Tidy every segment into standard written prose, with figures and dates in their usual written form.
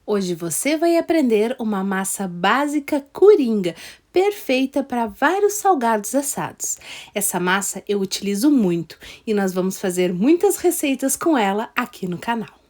Hoje você vai aprender uma massa básica coringa, perfeita para vários salgados assados. Essa massa eu utilizo muito e nós vamos fazer muitas receitas com ela aqui no canal.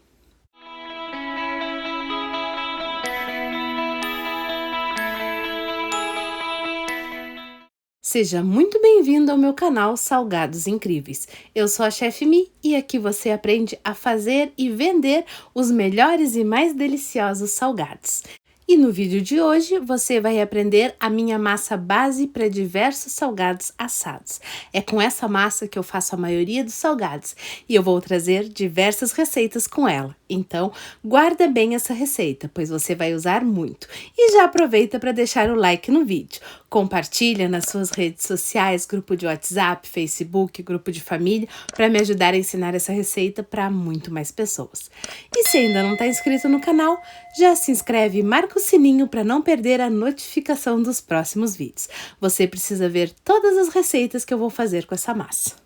Seja muito bem-vindo ao meu canal Salgados Incríveis. Eu sou a Chef Mi e aqui você aprende a fazer e vender os melhores e mais deliciosos salgados. E no vídeo de hoje você vai aprender a minha massa base para diversos salgados assados. É com essa massa que eu faço a maioria dos salgados e eu vou trazer diversas receitas com ela. Então, guarda bem essa receita, pois você vai usar muito. E já aproveita para deixar o like no vídeo. Compartilha nas suas redes sociais, grupo de WhatsApp, Facebook, grupo de família, para me ajudar a ensinar essa receita para muito mais pessoas. E se ainda não está inscrito no canal, já se inscreve e marca o sininho para não perder a notificação dos próximos vídeos. Você precisa ver todas as receitas que eu vou fazer com essa massa.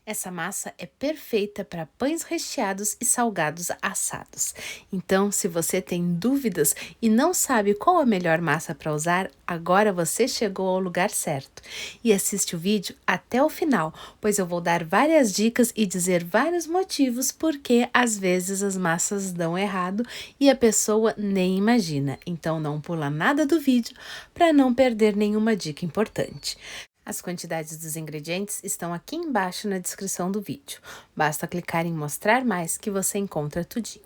Essa massa é perfeita para pães recheados e salgados assados. Então, se você tem dúvidas e não sabe qual a melhor massa para usar, agora você chegou ao lugar certo. E assiste o vídeo até o final, pois eu vou dar várias dicas e dizer vários motivos porque às vezes as massas dão errado e a pessoa nem imagina. Então, não pula nada do vídeo para não perder nenhuma dica importante. As quantidades dos ingredientes estão aqui embaixo na descrição do vídeo. Basta clicar em mostrar mais que você encontra tudinho.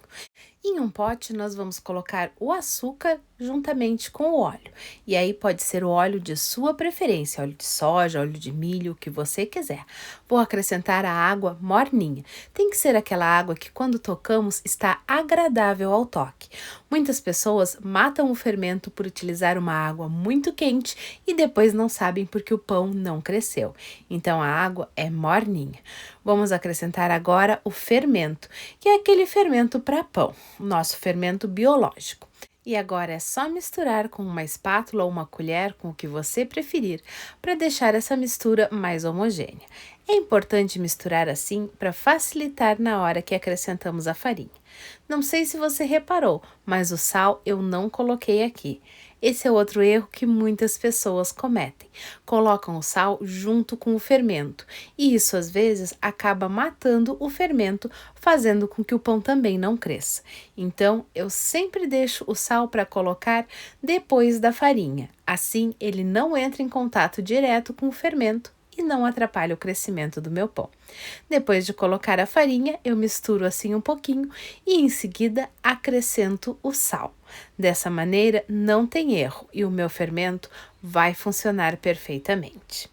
Em um pote nós vamos colocar o açúcar juntamente com o óleo. E aí pode ser o óleo de sua preferência, óleo de soja, óleo de milho, o que você quiser. Vou acrescentar a água morninha. Tem que ser aquela água que quando tocamos está agradável ao toque. Muitas pessoas matam o fermento por utilizar uma água muito quente e depois não sabem porque o pão não cresceu. Então a água é morninha. Vamos acrescentar agora o fermento, que é aquele fermento para pão, o nosso fermento biológico. E agora é só misturar com uma espátula ou uma colher, com o que você preferir, para deixar essa mistura mais homogênea. É importante misturar assim para facilitar na hora que acrescentamos a farinha. Não sei se você reparou, mas o sal eu não coloquei aqui. Esse é outro erro que muitas pessoas cometem. Colocam o sal junto com o fermento e isso às vezes acaba matando o fermento, fazendo com que o pão também não cresça. Então, eu sempre deixo o sal para colocar depois da farinha. Assim, ele não entra em contato direto com o fermento e não atrapalha o crescimento do meu pão. Depois de colocar a farinha, eu misturo assim um pouquinho e em seguida acrescento o sal. Dessa maneira, não tem erro e o meu fermento vai funcionar perfeitamente.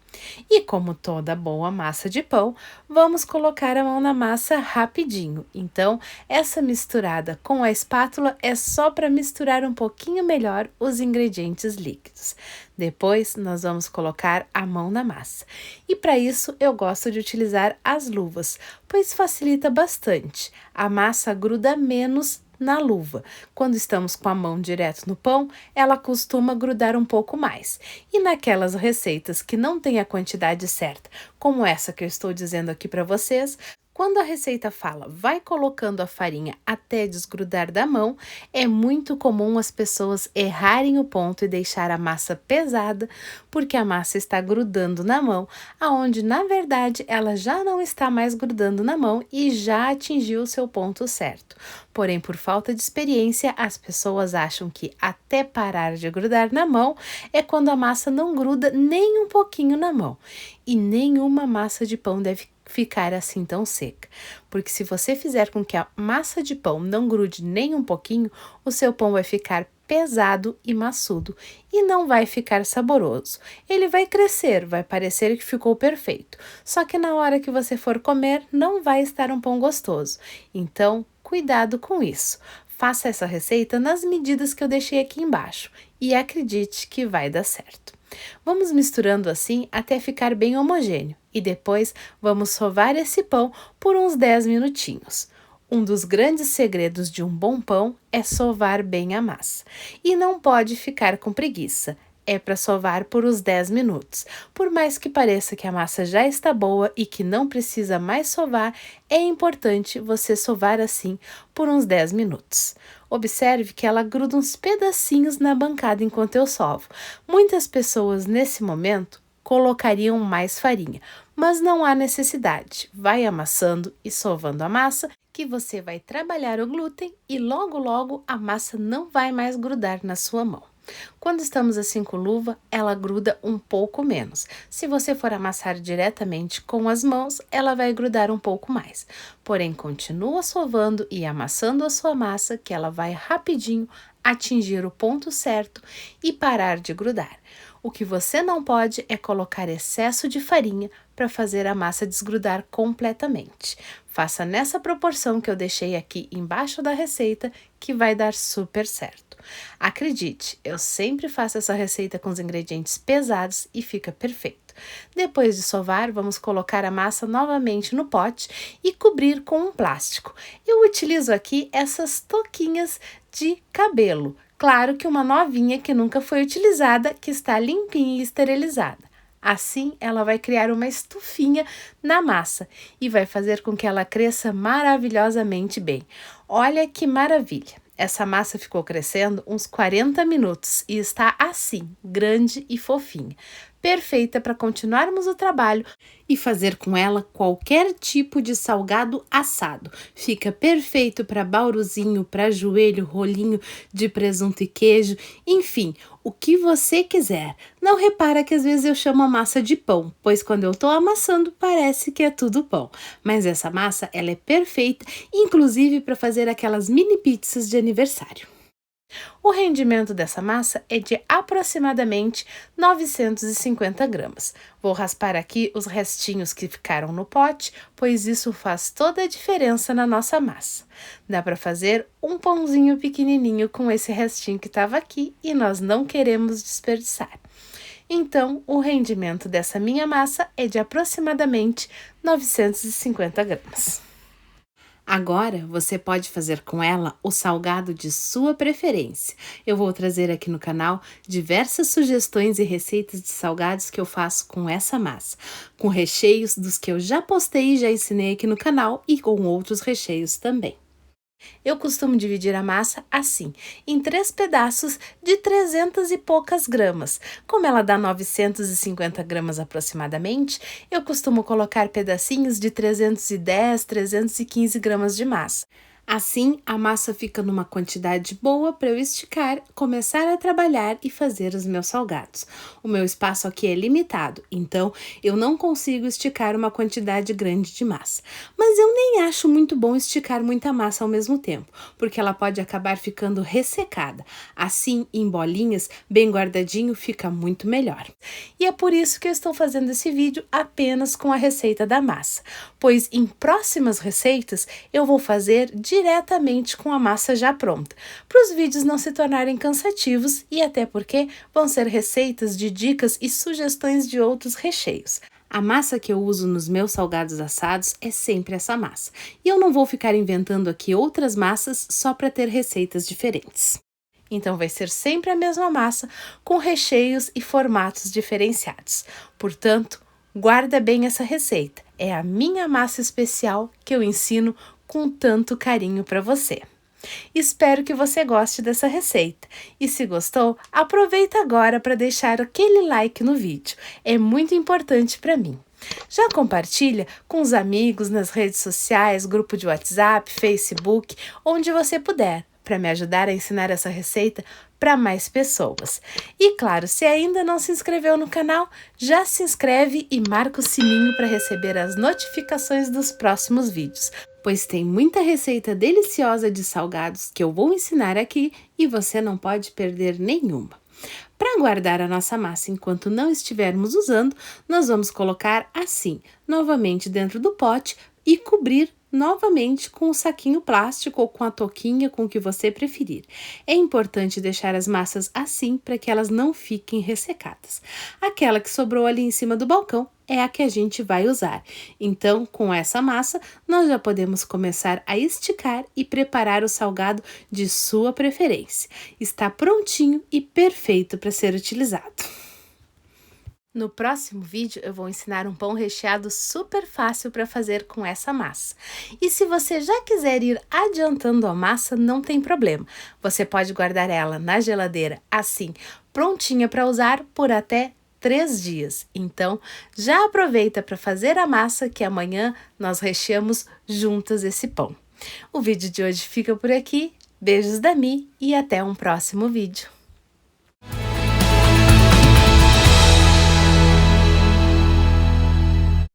E como toda boa massa de pão, vamos colocar a mão na massa rapidinho. Então, essa misturada com a espátula é só para misturar um pouquinho melhor os ingredientes líquidos. Depois, nós vamos colocar a mão na massa. E para isso, eu gosto de utilizar as luvas, pois facilita bastante. A massa gruda menos na luva. Quando estamos com a mão direto no pão, ela costuma grudar um pouco mais. E naquelas receitas que não tem a quantidade certa, como essa que eu estou dizendo aqui para vocês, quando a receita fala vai colocando a farinha até desgrudar da mão, é muito comum as pessoas errarem o ponto e deixar a massa pesada, porque a massa está grudando na mão, aonde na verdade ela já não está mais grudando na mão e já atingiu o seu ponto certo. Porém, por falta de experiência, as pessoas acham que até parar de grudar na mão é quando a massa não gruda nem um pouquinho na mão. E nenhuma massa de pão deve ficar assim tão seca, porque se você fizer com que a massa de pão não grude nem um pouquinho, o seu pão vai ficar pesado e maçudo e não vai ficar saboroso. Ele vai crescer, vai parecer que ficou perfeito, só que na hora que você for comer não vai estar um pão gostoso. Então, cuidado com isso. Faça essa receita nas medidas que eu deixei aqui embaixo e acredite que vai dar certo. Vamos misturando assim até ficar bem homogêneo e depois vamos sovar esse pão por uns 10 minutinhos. Um dos grandes segredos de um bom pão é sovar bem a massa. E não pode ficar com preguiça. é para sovar por uns 10 minutos. Por mais que pareça que a massa já está boa e que não precisa mais sovar, é importante você sovar assim por uns 10 minutos. Observe que ela gruda uns pedacinhos na bancada enquanto eu sovo. Muitas pessoas nesse momento colocariam mais farinha, mas não há necessidade. Vai amassando e sovando a massa que você vai trabalhar o glúten e logo logo a massa não vai mais grudar na sua mão. Quando estamos assim com luva, ela gruda um pouco menos. Se você for amassar diretamente com as mãos, ela vai grudar um pouco mais. Porém, continua sovando e amassando a sua massa, que ela vai rapidinho atingir o ponto certo e parar de grudar. O que você não pode é colocar excesso de farinha para fazer a massa desgrudar completamente. Faça nessa proporção que eu deixei aqui embaixo da receita, que vai dar super certo. Acredite, eu sempre faço essa receita com os ingredientes pesados e fica perfeito. Depois de sovar, vamos colocar a massa novamente no pote e cobrir com um plástico. Eu utilizo aqui essas touquinhas de cabelo. Claro que uma novinha que nunca foi utilizada, que está limpinha e esterilizada. Assim, ela vai criar uma estufinha na massa e vai fazer com que ela cresça maravilhosamente bem. Olha que maravilha! Essa massa ficou crescendo uns 40 minutos e está assim, grande e fofinha. Perfeita para continuarmos o trabalho e fazer com ela qualquer tipo de salgado assado. Fica perfeito para bauruzinho, para joelho, rolinho de presunto e queijo, enfim, o que você quiser. Não repara que às vezes eu chamo a massa de pão, pois quando eu estou amassando parece que é tudo pão. Mas essa massa, ela é perfeita, inclusive para fazer aquelas mini pizzas de aniversário. O rendimento dessa massa é de aproximadamente 950 gramas. Vou raspar aqui os restinhos que ficaram no pote, pois isso faz toda a diferença na nossa massa. Dá para fazer um pãozinho pequenininho com esse restinho que estava aqui e nós não queremos desperdiçar. Então, o rendimento dessa minha massa é de aproximadamente 950 gramas. Agora, você pode fazer com ela o salgado de sua preferência. Eu vou trazer aqui no canal diversas sugestões e receitas de salgados que eu faço com essa massa, com recheios dos que eu já postei e já ensinei aqui no canal e com outros recheios também. Eu costumo dividir a massa assim, em 3 pedaços de 300 e poucas gramas. Como ela dá 950 gramas aproximadamente, eu costumo colocar pedacinhos de 310, 315 gramas de massa. Assim, a massa fica numa quantidade boa para eu esticar, começar a trabalhar e fazer os meus salgados. O meu espaço aqui é limitado, então eu não consigo esticar uma quantidade grande de massa. Mas eu nem acho muito bom esticar muita massa ao mesmo tempo, porque ela pode acabar ficando ressecada. Assim, em bolinhas, bem guardadinho, fica muito melhor. E é por isso que eu estou fazendo esse vídeo apenas com a receita da massa, pois em próximas receitas eu vou fazer diretamente com a massa já pronta, para os vídeos não se tornarem cansativos e até porque vão ser receitas de dicas e sugestões de outros recheios. A massa que eu uso nos meus salgados assados é sempre essa massa, e eu não vou ficar inventando aqui outras massas só para ter receitas diferentes. Então vai ser sempre a mesma massa, com recheios e formatos diferenciados. Portanto, guarda bem essa receita, é a minha massa especial que eu ensino com tanto carinho para você. Espero que você goste dessa receita e se gostou, aproveita agora para deixar aquele like no vídeo, é muito importante para mim. Já compartilha com os amigos nas redes sociais, grupo de WhatsApp, Facebook, onde você puder, para me ajudar a ensinar essa receita para mais pessoas. E claro, se ainda não se inscreveu no canal, já se inscreve e marca o sininho para receber as notificações dos próximos vídeos, pois tem muita receita deliciosa de salgados que eu vou ensinar aqui e você não pode perder nenhuma. Para guardar a nossa massa enquanto não estivermos usando, nós vamos colocar assim, novamente dentro do pote e cobrir novamente com o saquinho plástico ou com a touquinha, com o que você preferir. É importante deixar as massas assim para que elas não fiquem ressecadas. Aquela que sobrou ali em cima do balcão é a que a gente vai usar. Então, com essa massa, nós já podemos começar a esticar e preparar o salgado de sua preferência. Está prontinho e perfeito para ser utilizado. No próximo vídeo eu vou ensinar um pão recheado super fácil para fazer com essa massa. E se você já quiser ir adiantando a massa, não tem problema. Você pode guardar ela na geladeira assim, prontinha para usar por até 3 dias. Então, já aproveita para fazer a massa que amanhã nós recheamos juntas esse pão. O vídeo de hoje fica por aqui. Beijos da Mi e até um próximo vídeo.